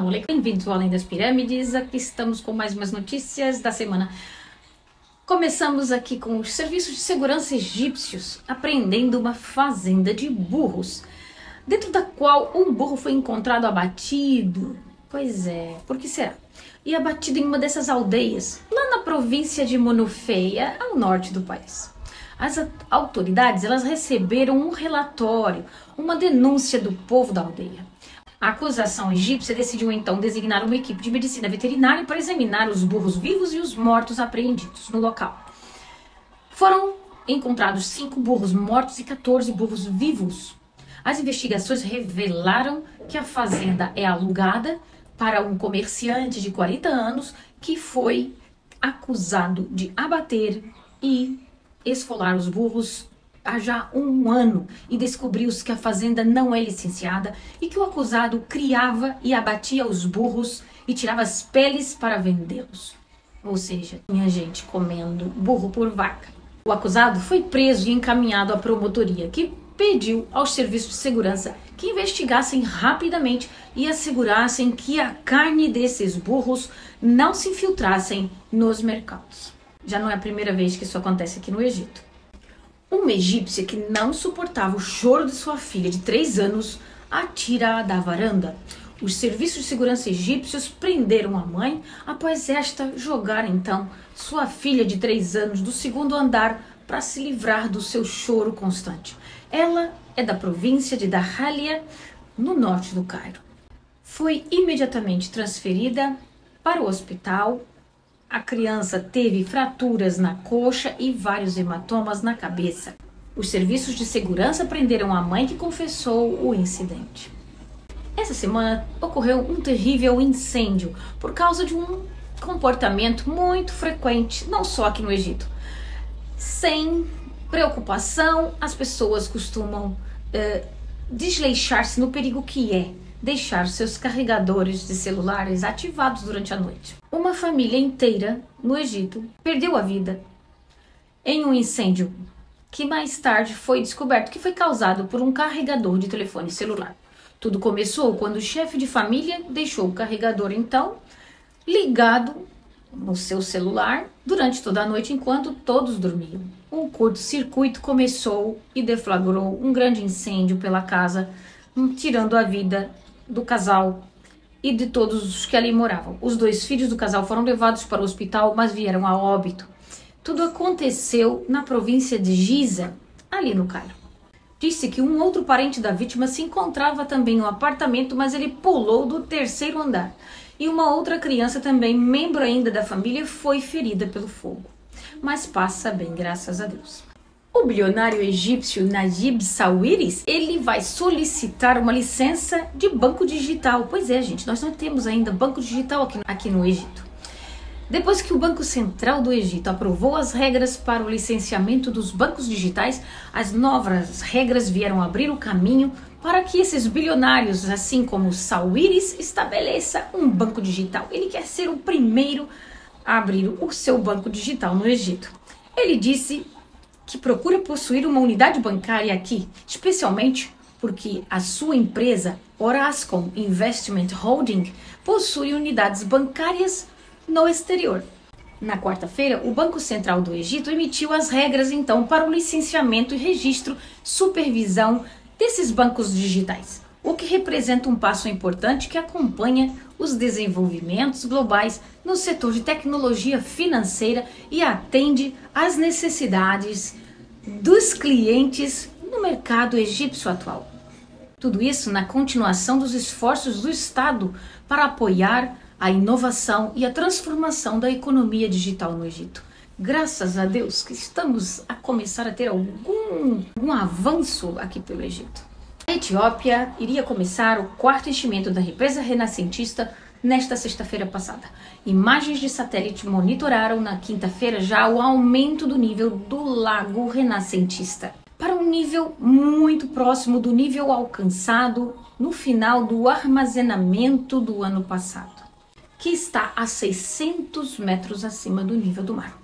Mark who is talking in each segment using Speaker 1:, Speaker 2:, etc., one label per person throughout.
Speaker 1: Assalamu alaikum, bem-vindos ao Além das Pirâmides. Aqui estamos com mais umas notícias da semana. Começamos aqui com os serviços de segurança egípcios apreendendo uma fazenda de burros, dentro da qual um burro foi encontrado abatido. Pois é, por que será? E abatido em uma dessas aldeias, lá na província de Monufeia, ao norte do país. As autoridades elas receberam um relatório, uma denúncia do povo da aldeia. A acusação egípcia decidiu então designar uma equipe de medicina veterinária para examinar os burros vivos e os mortos apreendidos no local. Foram encontrados 5 burros mortos e 14 burros vivos. As investigações revelaram que a fazenda é alugada para um comerciante de 40 anos que foi acusado de abater e esfolar os burros há já um ano e descobriu-se que a fazenda não é licenciada e que o acusado criava e abatia os burros e tirava as peles para vendê-los. Ou seja, tinha gente comendo burro por vaca. O acusado foi preso e encaminhado à promotoria, que pediu aos serviços de segurança que investigassem rapidamente e assegurassem que a carne desses burros não se infiltrassem nos mercados. Já não é a primeira vez que isso acontece aqui no Egito. Uma egípcia que não suportava o choro de sua filha de 3 anos atira-a da varanda. Os serviços de segurança egípcios prenderam a mãe após esta jogar então sua filha de 3 anos do 2º andar para se livrar do seu choro constante. Ela é da província de Dahalia, no norte do Cairo. Foi imediatamente transferida para o hospital. A criança teve fraturas na coxa e vários hematomas na cabeça. Os serviços de segurança prenderam a mãe que confessou o incidente. Essa semana ocorreu um terrível incêndio por causa de um comportamento muito frequente, não só aqui no Egito. Sem preocupação, as pessoas costumam desleixar-se no perigo que é deixar seus carregadores de celulares ativados durante a noite. Uma família inteira no Egito perdeu a vida em um incêndio que mais tarde foi descoberto que foi causado por um carregador de telefone celular. Tudo começou quando o chefe de família deixou o carregador então ligado no seu celular durante toda a noite enquanto todos dormiam. Um curto-circuito começou e deflagrou um grande incêndio pela casa, tirando a vida do casal e de todos os que ali moravam. Os 2 filhos do casal foram levados para o hospital, mas vieram a óbito. Tudo aconteceu na província de Giza, ali no Cairo. Disse que um outro parente da vítima se encontrava também no apartamento, mas ele pulou do 3º andar. E uma outra criança também, membro ainda da família, foi ferida pelo fogo. Mas passa bem, graças a Deus. O bilionário egípcio Najib Sawiris, ele vai solicitar uma licença de banco digital. Pois é, gente, nós não temos ainda banco digital aqui no Egito. Depois que o Banco Central do Egito aprovou as regras para o licenciamento dos bancos digitais, as novas regras vieram abrir o caminho para que esses bilionários, assim como Sawiris, estabeleça um banco digital. Ele quer ser o primeiro a abrir o seu banco digital no Egito. Ele disse que procura possuir uma unidade bancária aqui, especialmente porque a sua empresa, Orascom Investment Holding, possui unidades bancárias no exterior. Na quarta-feira, o Banco Central do Egito emitiu as regras então para o licenciamento e registro, supervisão desses bancos digitais, o que representa um passo importante que acompanha os desenvolvimentos globais no setor de tecnologia financeira e atende às necessidades dos clientes no mercado egípcio atual. Tudo isso na continuação dos esforços do Estado para apoiar a inovação e a transformação da economia digital no Egito. Graças a Deus que estamos a começar a ter algum avanço aqui pelo Egito. A Etiópia iria começar o 4º enchimento da represa renascentista nesta sexta-feira passada. Imagens de satélite monitoraram na quinta-feira já o aumento do nível do lago renascentista para um nível muito próximo do nível alcançado no final do armazenamento do ano passado, que está a 600 metros acima do nível do mar.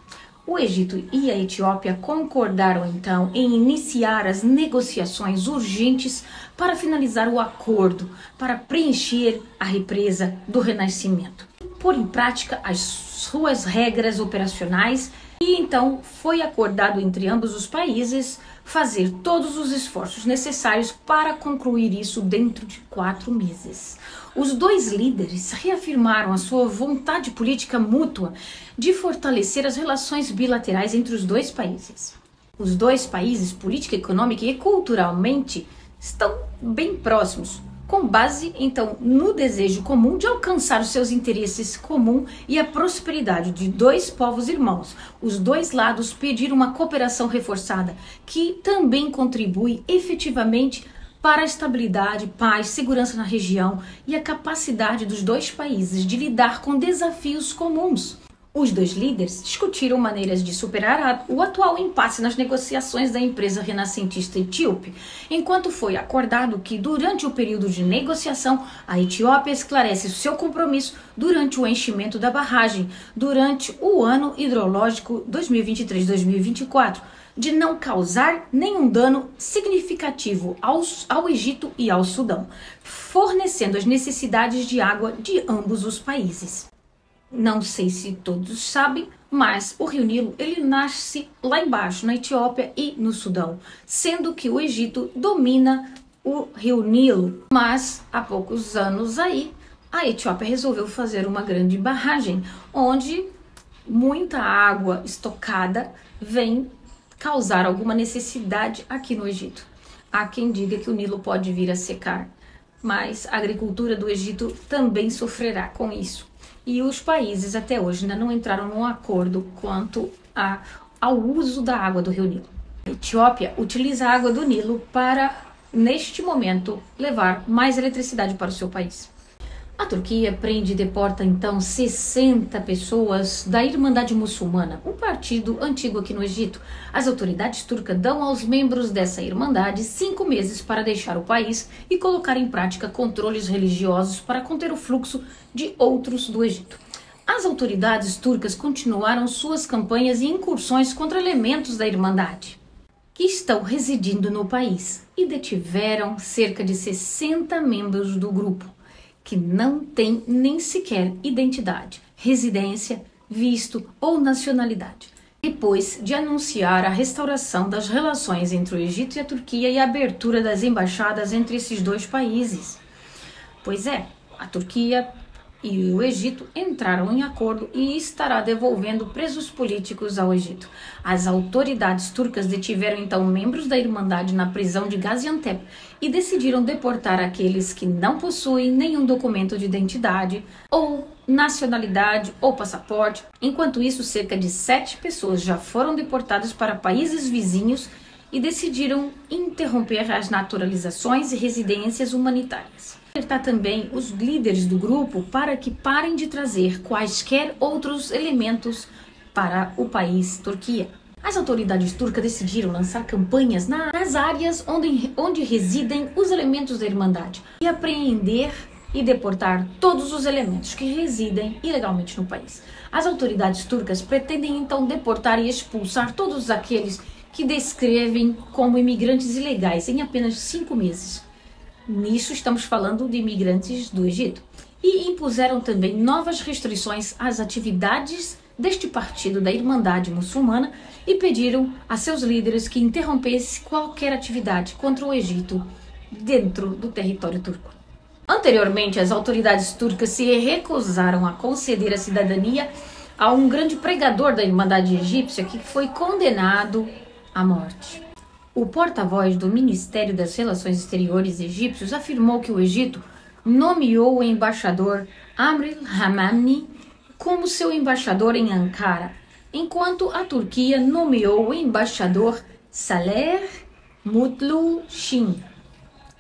Speaker 1: O Egito e a Etiópia concordaram então em iniciar as negociações urgentes para finalizar o acordo, para preencher a represa do Renascimento, pôr em prática as suas regras operacionais. E então foi acordado entre ambos os países fazer todos os esforços necessários para concluir isso dentro de 4 meses. Os dois líderes reafirmaram a sua vontade política mútua de fortalecer as relações bilaterais entre os dois países. Os dois países, política, econômica e culturalmente, estão bem próximos, com base, então, no desejo comum de alcançar os seus interesses comuns e a prosperidade de dois povos irmãos. Os dois lados pediram uma cooperação reforçada, que também contribui efetivamente para a estabilidade, paz, segurança na região e a capacidade dos dois países de lidar com desafios comuns. Os dois líderes discutiram maneiras de superar o atual impasse nas negociações da empresa renascentista etíope, enquanto foi acordado que, durante o período de negociação, a Etiópia esclarece seu compromisso durante o enchimento da barragem, durante o ano hidrológico 2023-2024, de não causar nenhum dano significativo ao Egito e ao Sudão, fornecendo as necessidades de água de ambos os países. Não sei se todos sabem, mas o Rio Nilo ele nasce lá embaixo, na Etiópia e no Sudão, sendo que o Egito domina o Rio Nilo. Mas há poucos anos aí, a Etiópia resolveu fazer uma grande barragem, onde muita água estocada vem causar alguma necessidade aqui no Egito. Há quem diga que o Nilo pode vir a secar, mas a agricultura do Egito também sofrerá com isso. E os países até hoje ainda não entraram num acordo quanto ao uso da água do Rio Nilo. A Etiópia utiliza a água do Nilo para, neste momento, levar mais eletricidade para o seu país. A Turquia prende e deporta então 60 pessoas da Irmandade Muçulmana, um partido antigo aqui no Egito. As autoridades turcas dão aos membros dessa Irmandade 5 meses para deixar o país e colocar em prática controles religiosos para conter o fluxo de outros do Egito. As autoridades turcas continuaram suas campanhas e incursões contra elementos da Irmandade que estão residindo no país e detiveram cerca de 60 membros do grupo, que não tem nem sequer identidade, residência, visto ou nacionalidade. Depois de anunciar a restauração das relações entre o Egito e a Turquia e a abertura das embaixadas entre esses dois países. Pois é, a Turquia e o Egito entraram em acordo e estará devolvendo presos políticos ao Egito. As autoridades turcas detiveram então membros da Irmandade na prisão de Gaziantep e decidiram deportar aqueles que não possuem nenhum documento de identidade ou nacionalidade ou passaporte. Enquanto isso, cerca de 7 pessoas já foram deportadas para países vizinhos e decidiram interromper as naturalizações e residências humanitárias. Alertar também os líderes do grupo para que parem de trazer quaisquer outros elementos para o país Turquia. As autoridades turcas decidiram lançar campanhas nas áreas onde residem os elementos da Irmandade e apreender e deportar todos os elementos que residem ilegalmente no país. As autoridades turcas pretendem então deportar e expulsar todos aqueles que descrevem como imigrantes ilegais em apenas 5 meses. Nisso estamos falando de imigrantes do Egito. E impuseram também novas restrições às atividades deste partido da Irmandade Muçulmana e pediram a seus líderes que interrompessem qualquer atividade contra o Egito dentro do território turco. Anteriormente, as autoridades turcas se recusaram a conceder a cidadania a um grande pregador da Irmandade egípcia que foi condenado à morte. O porta-voz do Ministério das Relações Exteriores egípcios afirmou que o Egito nomeou o embaixador Amr Hamamni como seu embaixador em Ankara, enquanto a Turquia nomeou o embaixador Saleh Mutlu Shin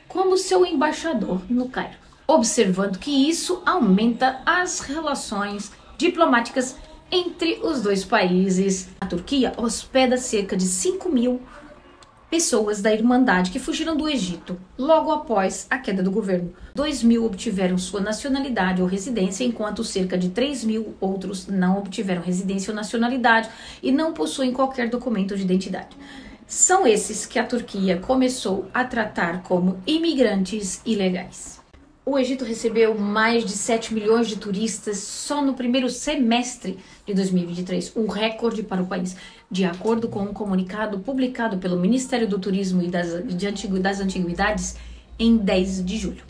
Speaker 1: como seu embaixador no Cairo, observando que isso aumenta as relações diplomáticas entre os dois países. A Turquia hospeda cerca de 5.000 pessoas da Irmandade que fugiram do Egito logo após a queda do governo. 2.000 obtiveram sua nacionalidade ou residência, enquanto cerca de 3.000 outros não obtiveram residência ou nacionalidade e não possuem qualquer documento de identidade. São esses que a Turquia começou a tratar como imigrantes ilegais. O Egito recebeu mais de 7 milhões de turistas só no primeiro semestre de 2023, um recorde para o país, de acordo com um comunicado publicado pelo Ministério do Turismo e das Antiguidades em 10 de julho.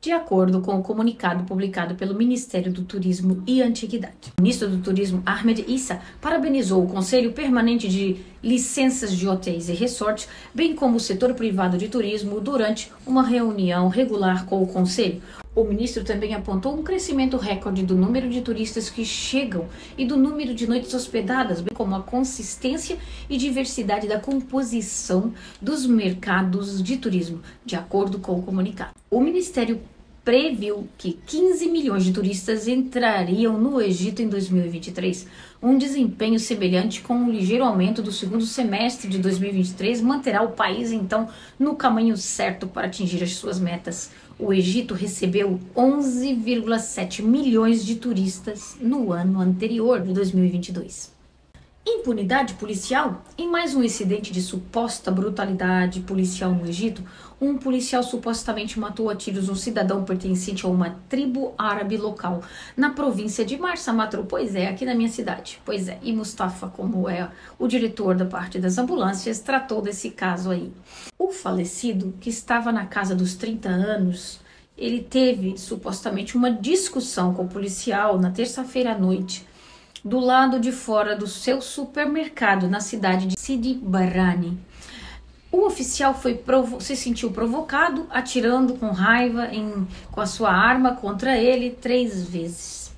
Speaker 1: De acordo com o comunicado publicado pelo Ministério do Turismo e Antiguidade, o ministro do Turismo, Ahmed Issa, parabenizou o Conselho Permanente de Licenças de Hotéis e Resorts, bem como o setor privado de turismo, durante uma reunião regular com o Conselho. O ministro também apontou um crescimento recorde do número de turistas que chegam e do número de noites hospedadas, bem como a consistência e diversidade da composição dos mercados de turismo, de acordo com o comunicado. O Ministério previu que 15 milhões de turistas entrariam no Egito em 2023. Um desempenho semelhante com um ligeiro aumento do segundo semestre de 2023 manterá o país, então, no caminho certo para atingir as suas metas. O Egito recebeu 11,7 milhões de turistas no ano anterior, de 2022. Impunidade policial? Em mais um incidente de suposta brutalidade policial no Egito, um policial supostamente matou a tiros um cidadão pertencente a uma tribo árabe local na província de Marsa Matruh, pois é, aqui na minha cidade. Pois é, e Mustafa, como é o diretor da parte das ambulâncias, tratou desse caso aí. O falecido, que estava na casa dos 30 anos, ele teve supostamente uma discussão com o policial na terça-feira à noite, do lado de fora do seu supermercado na cidade de Sidi Barrani. O oficial se sentiu provocado, atirando com raiva com a sua arma contra ele 3 vezes,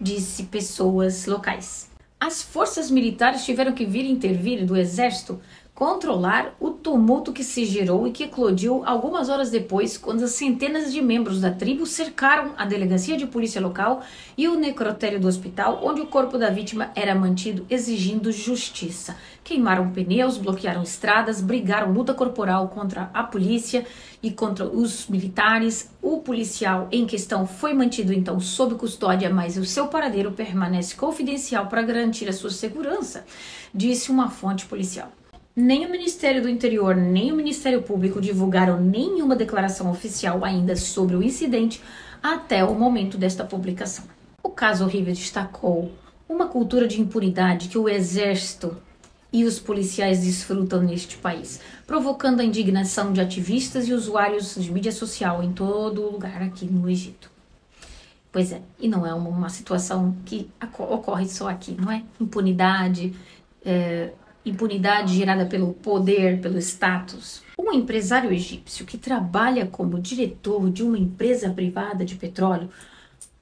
Speaker 1: disse pessoas locais. As forças militares tiveram que intervir do exército, controlar o tumulto que se gerou e que eclodiu algumas horas depois, quando as centenas de membros da tribo cercaram a delegacia de polícia local e o necrotério do hospital, onde o corpo da vítima era mantido, exigindo justiça. Queimaram pneus, bloquearam estradas, brigaram luta corporal contra a polícia e contra os militares. O policial em questão foi mantido então sob custódia, mas o seu paradeiro permanece confidencial para garantir a sua segurança, disse uma fonte policial. Nem o Ministério do Interior, nem o Ministério Público divulgaram nenhuma declaração oficial ainda sobre o incidente até o momento desta publicação. O caso horrível destacou uma cultura de impunidade que o exército e os policiais desfrutam neste país, provocando a indignação de ativistas e usuários de mídia social em todo lugar aqui no Egito. Pois é, e não é uma situação que ocorre só aqui, não é? Impunidade gerada pelo poder, pelo status. Um empresário egípcio que trabalha como diretor de uma empresa privada de petróleo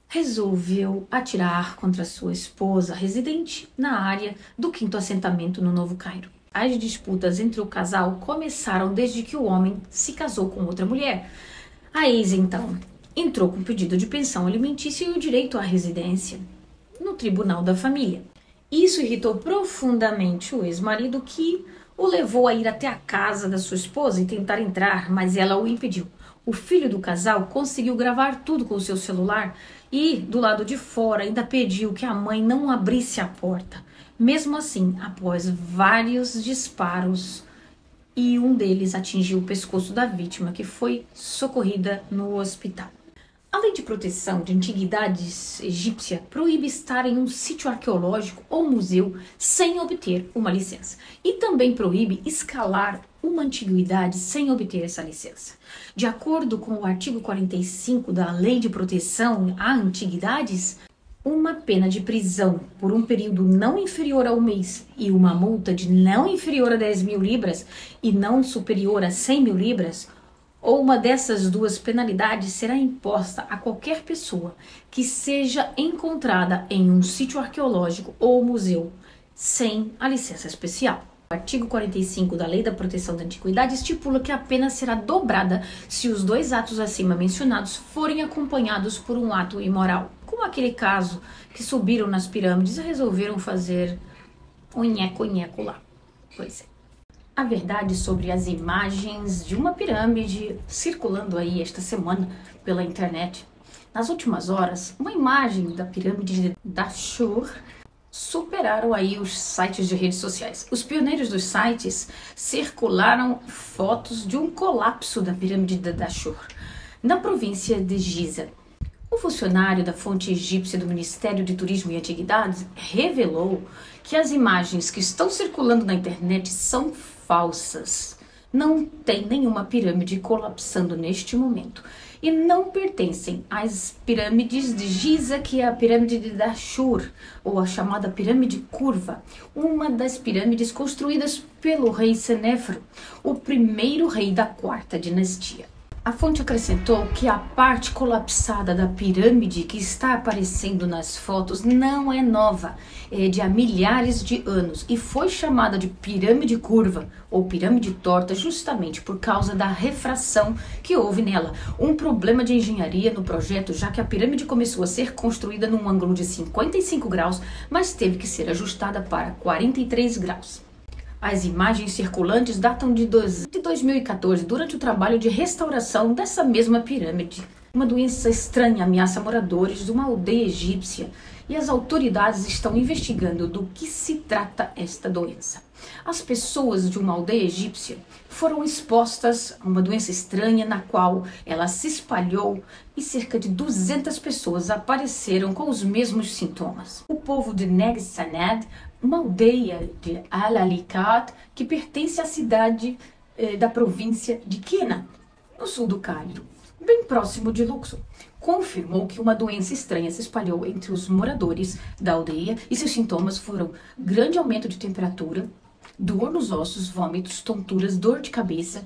Speaker 1: resolveu atirar contra sua esposa residente na área do 5º assentamento no Novo Cairo. As disputas entre o casal começaram desde que o homem se casou com outra mulher. A ex, então, entrou com pedido de pensão alimentícia e o direito à residência no Tribunal da Família. Isso irritou profundamente o ex-marido, que o levou a ir até a casa da sua esposa e tentar entrar, mas ela o impediu. O filho do casal conseguiu gravar tudo com o seu celular e, do lado de fora, ainda pediu que a mãe não abrisse a porta. Mesmo assim, após vários disparos, e um deles atingiu o pescoço da vítima, que foi socorrida no hospital. A Lei de Proteção de Antiguidades egípcia proíbe estar em um sítio arqueológico ou museu sem obter uma licença. E também proíbe escalar uma antiguidade sem obter essa licença. De acordo com o artigo 45 da Lei de Proteção a Antiguidades, uma pena de prisão por um período não inferior a 1 mês e uma multa de não inferior a 10.000 libras e não superior a 100.000 libras, ou uma dessas duas penalidades será imposta a qualquer pessoa que seja encontrada em um sítio arqueológico ou museu sem a licença especial. O artigo 45 da Lei da Proteção da Antiguidade estipula que a pena será dobrada se os 2 atos acima mencionados forem acompanhados por um ato imoral. Como aquele caso que subiram nas pirâmides e resolveram fazer um nheco-nheco lá. Pois é. A verdade sobre as imagens de uma pirâmide circulando aí esta semana pela internet. Nas últimas horas, uma imagem da pirâmide de Dashur superaram aí os sites de redes sociais. Os pioneiros dos sites circularam fotos de um colapso da pirâmide de Dashur, na província de Giza. Um funcionário da fonte egípcia do Ministério de Turismo e Antiguidades revelou que as imagens que estão circulando na internet são falsas. Não tem nenhuma pirâmide colapsando neste momento e não pertencem às pirâmides de Giza, que é a pirâmide de Dashur, ou a chamada pirâmide curva, uma das pirâmides construídas pelo rei Senéfero, o primeiro rei da quarta dinastia. A fonte acrescentou que a parte colapsada da pirâmide que está aparecendo nas fotos não é nova, é de há milhares de anos e foi chamada de pirâmide curva ou pirâmide torta justamente por causa da refração que houve nela, um problema de engenharia no projeto, já que a pirâmide começou a ser construída num ângulo de 55 graus, mas teve que ser ajustada para 43 graus. As imagens circulantes datam de 2014, durante o trabalho de restauração dessa mesma pirâmide. Uma doença estranha ameaça moradores de uma aldeia egípcia e as autoridades estão investigando do que se trata esta doença. As pessoas de uma aldeia egípcia foram expostas a uma doença estranha na qual ela se espalhou e cerca de 200 pessoas apareceram com os mesmos sintomas. O povo de Neg Sanad, uma aldeia de Al-Alikat, que pertence à cidade da província de Qena, no sul do Cairo, bem próximo de Luxor, confirmou que uma doença estranha se espalhou entre os moradores da aldeia e seus sintomas foram grande aumento de temperatura, dor nos ossos, vômitos, tonturas, dor de cabeça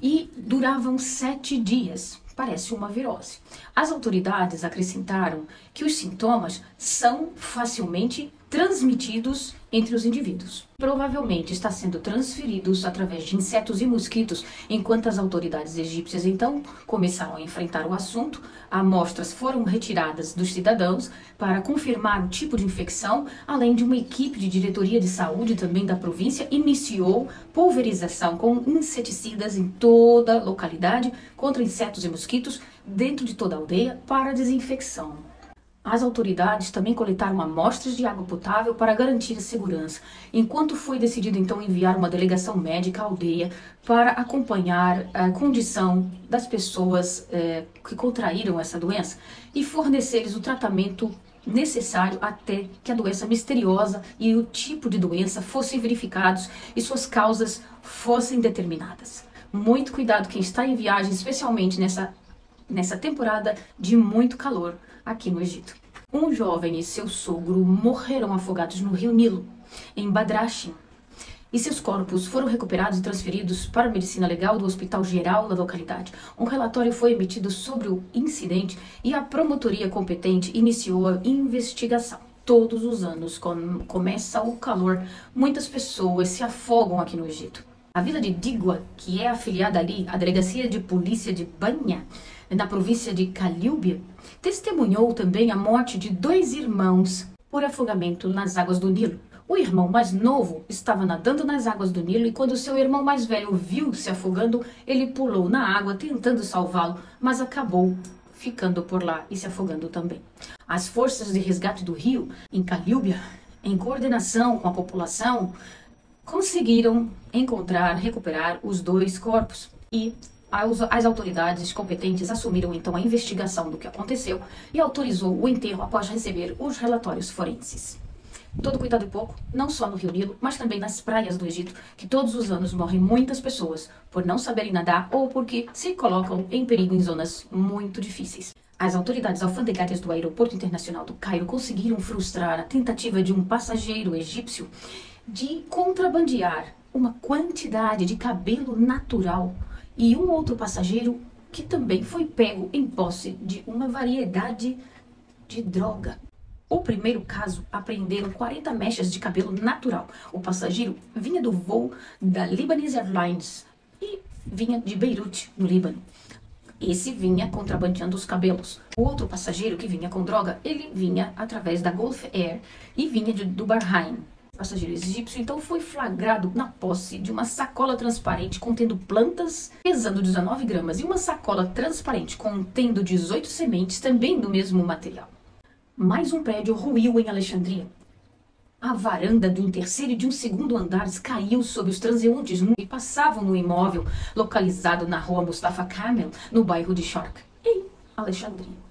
Speaker 1: e duravam 7 dias. Parece uma virose. As autoridades acrescentaram que os sintomas são facilmente transmitidos entre os indivíduos. Provavelmente está sendo transferidos através de insetos e mosquitos, enquanto as autoridades egípcias então começaram a enfrentar o assunto. Amostras foram retiradas dos cidadãos para confirmar o tipo de infecção, além de uma equipe de diretoria de saúde também da província iniciou pulverização com inseticidas em toda a localidade contra insetos e mosquitos dentro de toda a aldeia para desinfecção. As autoridades também coletaram amostras de água potável para garantir a segurança, enquanto foi decidido então enviar uma delegação médica à aldeia para acompanhar a condição das pessoas que contraíram essa doença e fornecer-lhes o tratamento necessário até que a doença misteriosa e o tipo de doença fossem verificados e suas causas fossem determinadas. Muito cuidado quem está em viagem, especialmente nessa temporada de muito calor aqui no Egito. Um jovem e seu sogro morreram afogados no rio Nilo, em Badrachim, e seus corpos foram recuperados e transferidos para a medicina legal do Hospital Geral da localidade. Um relatório foi emitido sobre o incidente e a promotoria competente iniciou a investigação. Todos os anos, quando começa o calor, muitas pessoas se afogam aqui no Egito. A vila de Digwa, que é afiliada ali à delegacia de polícia de Banya, na província de Caliúbia, testemunhou também a morte de 2 irmãos por afogamento nas águas do Nilo. O irmão mais novo estava nadando nas águas do Nilo e quando seu irmão mais velho viu se afogando, ele pulou na água tentando salvá-lo, mas acabou ficando por lá e se afogando também. As forças de resgate do rio, em Caliúbia, em coordenação com a população, conseguiram recuperar os 2 corpos e as autoridades competentes assumiram então a investigação do que aconteceu e autorizou o enterro após receber os relatórios forenses. Todo cuidado é pouco, não só no Rio Nilo, mas também nas praias do Egito, que todos os anos morrem muitas pessoas por não saberem nadar ou porque se colocam em perigo em zonas muito difíceis. As autoridades alfandegárias do Aeroporto Internacional do Cairo conseguiram frustrar a tentativa de um passageiro egípcio de contrabandear uma quantidade de cabelo natural e um outro passageiro que também foi pego em posse de uma variedade de droga. O primeiro caso, apreenderam 40 mechas de cabelo natural. O passageiro vinha do voo da Lebanese Airlines e vinha de Beirute, no Líbano. Esse vinha contrabandeando os cabelos. O outro passageiro que vinha com droga, ele vinha através da Gulf Air e vinha do Bahrein. passageiro egípcio então foi flagrado na posse de uma sacola transparente contendo plantas pesando 19 gramas e uma sacola transparente contendo 18 sementes também do mesmo material. Mais um prédio ruiu em Alexandria. A varanda de um terceiro e de um segundo andares caiu sobre os transeuntes que passavam no imóvel localizado na rua Mustafa Kamel, no bairro de Sharq, em Alexandria.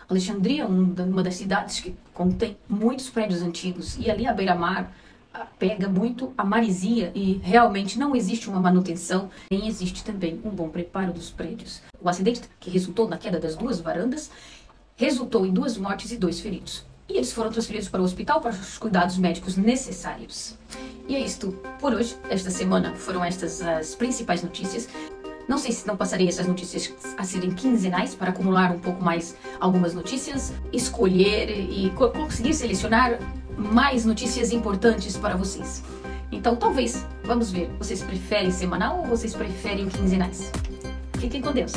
Speaker 1: Alexandria é uma das cidades que contém muitos prédios antigos e ali à beira-mar pega muito a marisia e realmente não existe uma manutenção, nem existe também um bom preparo dos prédios. O acidente que resultou na queda das duas varandas resultou em 2 mortes e 2 feridos. E eles foram transferidos para o hospital para os cuidados médicos necessários. E é isto por hoje. Esta semana foram estas as principais notícias. Não sei se não passarei essas notícias a serem quinzenais para acumular um pouco mais algumas notícias, escolher e conseguir selecionar mais notícias importantes para vocês. Então talvez, vamos ver, vocês preferem semanal ou vocês preferem quinzenais? Fiquem com Deus!